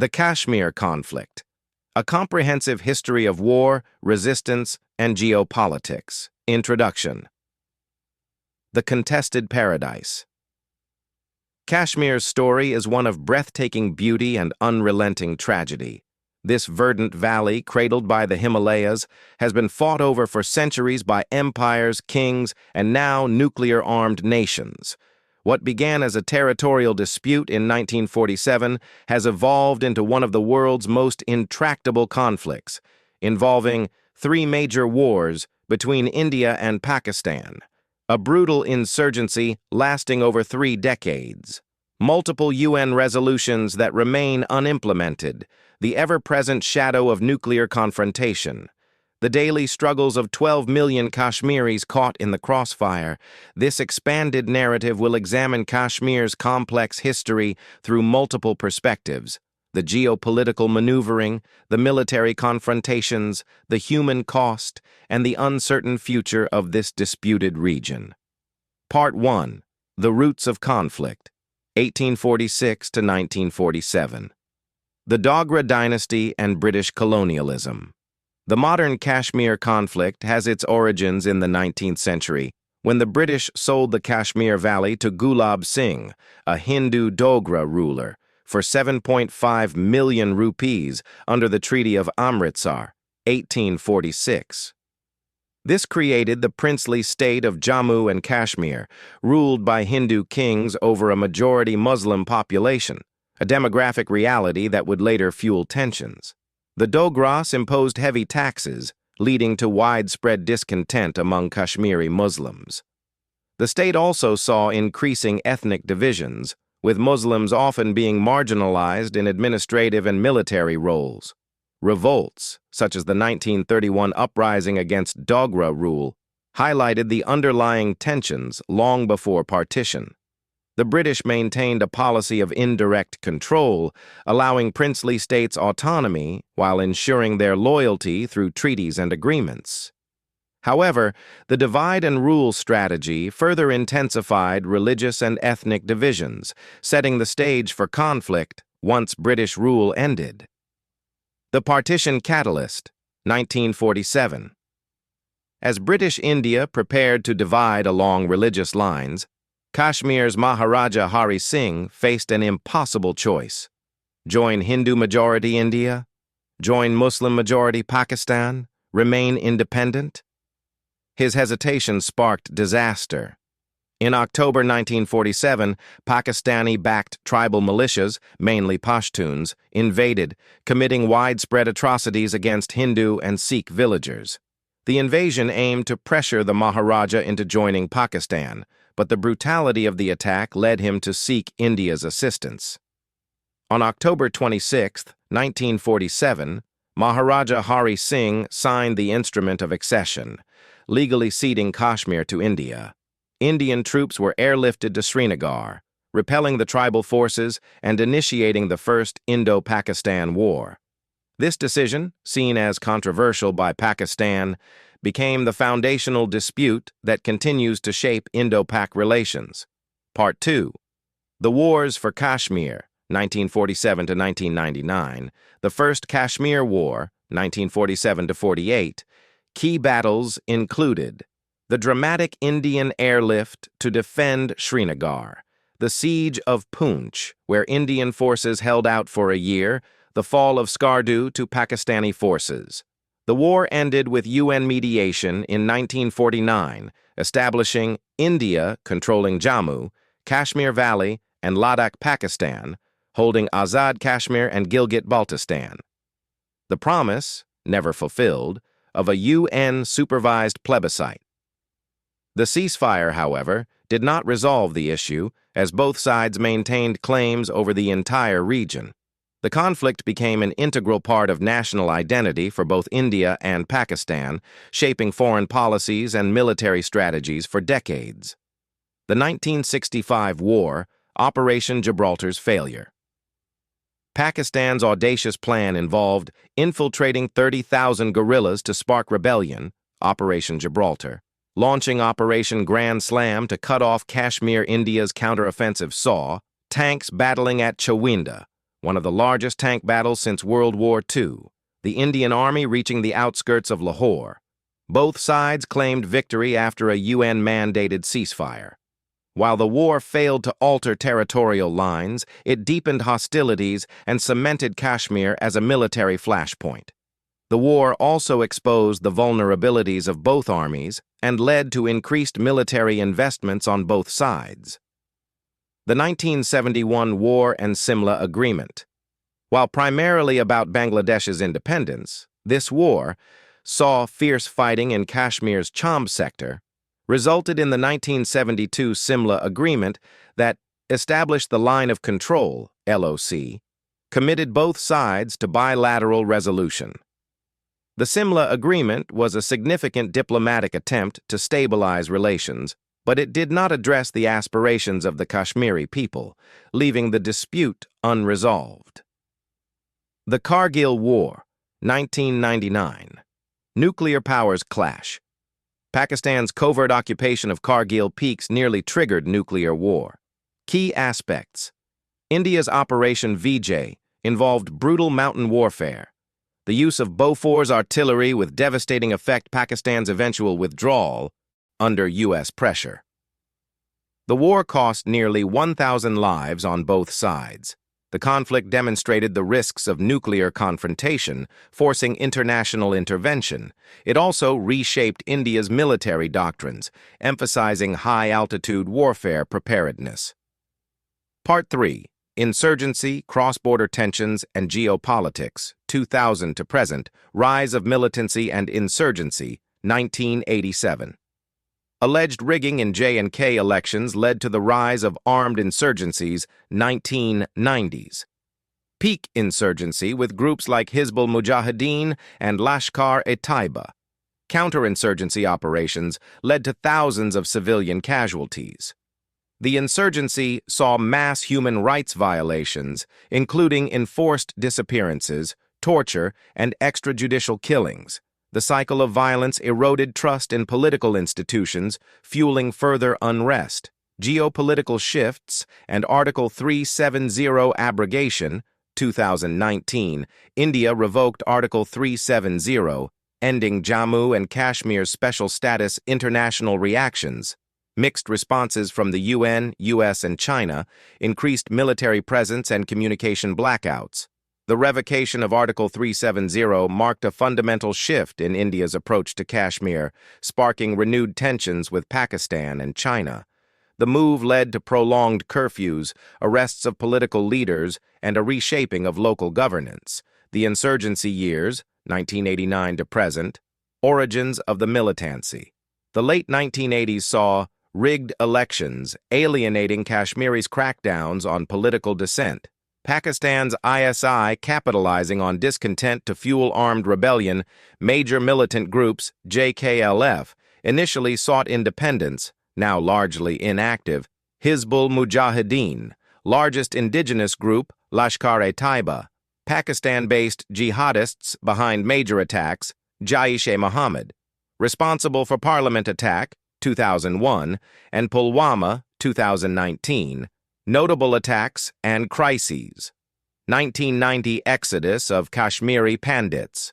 The Kashmir Conflict, a comprehensive history of war, resistance, and geopolitics. Introduction. The Contested Paradise. Kashmir's story is one of breathtaking beauty and unrelenting tragedy. This verdant valley, cradled by the Himalayas, has been fought over for centuries by empires, kings, and now nuclear-armed nations. What began as a territorial dispute in 1947 has evolved into one of the world's most intractable conflicts, involving three major wars between India and Pakistan, a brutal insurgency lasting over 3 decades, multiple UN resolutions that remain unimplemented, the ever-present shadow of nuclear confrontation, the daily struggles of 12 million Kashmiris caught in the crossfire. This expanded narrative will examine Kashmir's complex history through multiple perspectives: the geopolitical maneuvering, the military confrontations, the human cost, and the uncertain future of this disputed region. Part 1. The Roots of Conflict, 1846 to 1947. The Dogra Dynasty and British Colonialism. The modern Kashmir conflict has its origins in the 19th century, when the British sold the Kashmir Valley to Gulab Singh, a Hindu Dogra ruler, for 7.5 million rupees under the Treaty of Amritsar, 1846. This created the princely state of Jammu and Kashmir, ruled by Hindu kings over a majority Muslim population, a demographic reality that would later fuel tensions. The Dogras imposed heavy taxes, leading to widespread discontent among Kashmiri Muslims. The state also saw increasing ethnic divisions, with Muslims often being marginalized in administrative and military roles. Revolts, such as the 1931 uprising against Dogra rule, highlighted the underlying tensions long before partition. The British maintained a policy of indirect control, allowing princely states autonomy while ensuring their loyalty through treaties and agreements. However, the divide-and-rule strategy further intensified religious and ethnic divisions, setting the stage for conflict once British rule ended. The Partition Catalyst, 1947. As British India prepared to divide along religious lines, Kashmir's Maharaja Hari Singh faced an impossible choice: join Hindu-majority India, join Muslim-majority Pakistan, remain independent. His hesitation sparked disaster. In October 1947, Pakistani-backed tribal militias, mainly Pashtuns, invaded, committing widespread atrocities against Hindu and Sikh villagers. The invasion aimed to pressure the Maharaja into joining Pakistan, but the brutality of the attack led him to seek India's assistance. On October 26, 1947, Maharaja Hari Singh signed the Instrument of Accession, legally ceding Kashmir to India. Indian troops were airlifted to Srinagar, repelling the tribal forces and initiating the First Indo-Pakistan War. This decision, seen as controversial by Pakistan, became the foundational dispute that continues to shape Indo-Pak relations. Part 2. The Wars for Kashmir, 1947 to 1999, the First Kashmir War, 1947 to 48. Key battles included the dramatic Indian airlift to defend Srinagar, the siege of Poonch, where Indian forces held out for a year, the fall of Skardu to Pakistani forces. The war ended with UN mediation in 1949, establishing India controlling Jammu, Kashmir Valley, and Ladakh, Pakistan, holding Azad Kashmir and Gilgit-Baltistan. The promise, never fulfilled, of a UN-supervised plebiscite. The ceasefire, however, did not resolve the issue, as both sides maintained claims over the entire region. The conflict became an integral part of national identity for both India and Pakistan, shaping foreign policies and military strategies for decades. The 1965 war, Operation Gibraltar's failure. Pakistan's audacious plan involved infiltrating 30,000 guerrillas to spark rebellion, Operation Gibraltar, launching Operation Grand Slam to cut off Kashmir India's counteroffensive SAW, tanks battling at Chawinda, one of the largest tank battles since World War II, the Indian Army reaching the outskirts of Lahore. Both sides claimed victory after a UN-mandated ceasefire. While the war failed to alter territorial lines, it deepened hostilities and cemented Kashmir as a military flashpoint. The war also exposed the vulnerabilities of both armies and led to increased military investments on both sides. The 1971 War and Simla Agreement. While primarily about Bangladesh's independence, this war saw fierce fighting in Kashmir's Chamb sector, resulted in the 1972 Simla Agreement that established the Line of Control, LOC, committed both sides to bilateral resolution. The Simla Agreement was a significant diplomatic attempt to stabilize relations, but it did not address the aspirations of the Kashmiri people, leaving the dispute unresolved. The Kargil War, 1999. Nuclear powers clash. Pakistan's covert occupation of Kargil peaks nearly triggered nuclear war. Key aspects. India's Operation Vijay involved brutal mountain warfare. The use of Bofors artillery with devastating effect, Pakistan's eventual withdrawal under U.S. pressure. The war cost nearly 1,000 lives on both sides. The conflict demonstrated the risks of nuclear confrontation, forcing international intervention. It also reshaped India's military doctrines, emphasizing high-altitude warfare preparedness. Part 3. Insurgency, Cross-Border Tensions, and Geopolitics, 2000 to Present, Rise of Militancy and Insurgency, 1987. Alleged rigging in J&K elections led to the rise of armed insurgencies, 1990s. Peak insurgency with groups like Hizbul Mujahideen and Lashkar-e-Taiba. Counterinsurgency operations led to thousands of civilian casualties. The insurgency saw mass human rights violations, including enforced disappearances, torture, and extrajudicial killings. The cycle of violence eroded trust in political institutions, fueling further unrest. Geopolitical shifts and Article 370 abrogation, 2019, India revoked Article 370, ending Jammu and Kashmir's special status. International reactions. Mixed responses from the UN, US, and China, increased military presence and communication blackouts. The revocation of Article 370 marked a fundamental shift in India's approach to Kashmir, sparking renewed tensions with Pakistan and China. The move led to prolonged curfews, arrests of political leaders, and a reshaping of local governance. The insurgency years, 1989 to present. Origins of the militancy. The late 1980s saw rigged elections, alienating Kashmiris' crackdowns on political dissent. Pakistan's ISI capitalizing on discontent to fuel armed rebellion. Major militant groups, JKLF, initially sought independence, now largely inactive. Hizbul Mujahideen, largest indigenous group, Lashkar-e-Taiba. Pakistan-based jihadists behind major attacks, Jaish-e-Mohammed. Responsible for Parliament attack, 2001, and Pulwama, 2019. Notable attacks and crises. 1990 exodus of Kashmiri Pandits.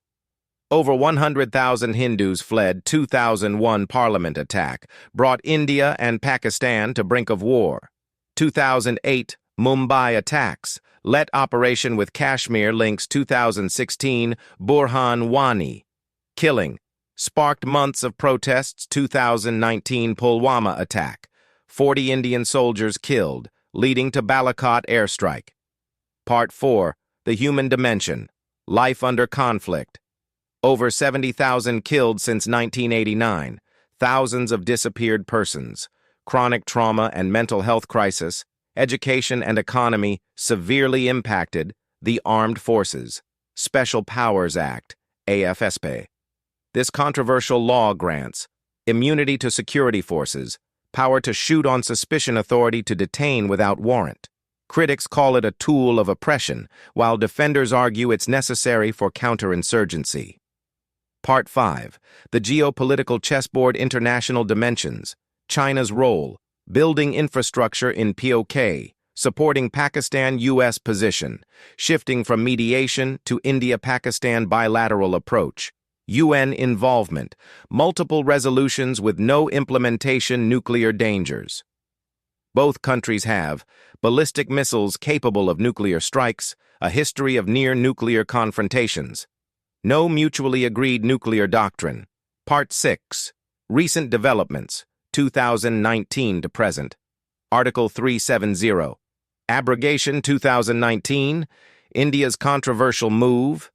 Over 100,000 Hindus fled. 2001 Parliament attack brought India and Pakistan to brink of war. 2008 Mumbai attacks let operation with Kashmir links. 2016 Burhan Wani killing sparked months of protests. 2019 Pulwama attack, 40 Indian soldiers killed, leading to Balakot airstrike. Part 4. The Human Dimension. Life under conflict. Over 70,000 killed since 1989. Thousands of disappeared persons. Chronic trauma and mental health crisis. Education and economy severely impacted. The Armed Forces. Special Powers Act, AFSP. This controversial law grants immunity to security forces, power to shoot on suspicion, authority to detain without warrant. Critics call it a tool of oppression, while defenders argue it's necessary for counterinsurgency. Part 5. The Geopolitical Chessboard. International Dimensions. China's role. Building infrastructure in POK. supporting Pakistan-US position, shifting from mediation to India-Pakistan bilateral approach, UN involvement, multiple resolutions with no implementation nuclear dangers. Both countries have ballistic missiles capable of nuclear strikes, a history of near-nuclear confrontations. No mutually agreed nuclear doctrine. Part 6. Recent developments, 2019 to present. Article 370. Abrogation 2019. India's controversial move.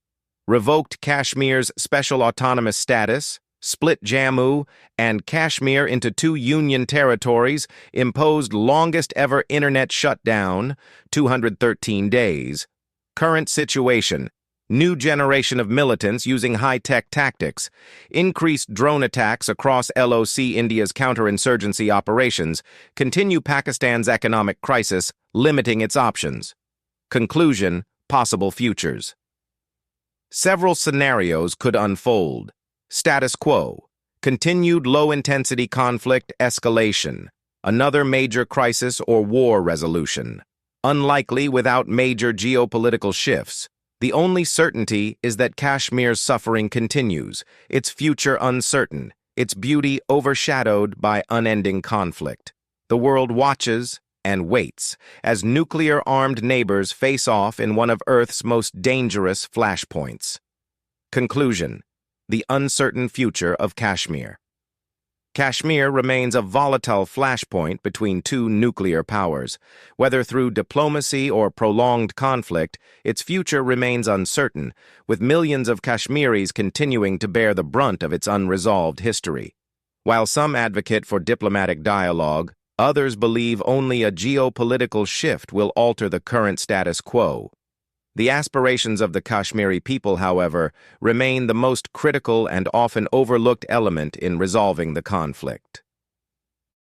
Revoked Kashmir's special autonomous status. Split Jammu and Kashmir into two union territories. Imposed longest ever internet shutdown, 213 days. Current situation. New generation of militants using high-tech tactics, increased drone attacks across LOC India's counterinsurgency operations, continue Pakistan's economic crisis, limiting its options. Conclusion, possible futures. Several scenarios could unfold. Status quo, continued low-intensity conflict escalation, another major crisis or war resolution. Unlikely without major geopolitical shifts. The only certainty is that Kashmir's suffering continues, its future uncertain, its beauty overshadowed by unending conflict. The world watches and waits as nuclear-armed neighbors face off in one of Earth's most dangerous flashpoints. Conclusion: the uncertain future of Kashmir. Kashmir remains a volatile flashpoint between two nuclear powers. Whether through diplomacy or prolonged conflict, its future remains uncertain, with millions of Kashmiris continuing to bear the brunt of its unresolved history. While some advocate for diplomatic dialogue, others believe only a geopolitical shift will alter the current status quo. The aspirations of the Kashmiri people, however, remain the most critical and often overlooked element in resolving the conflict.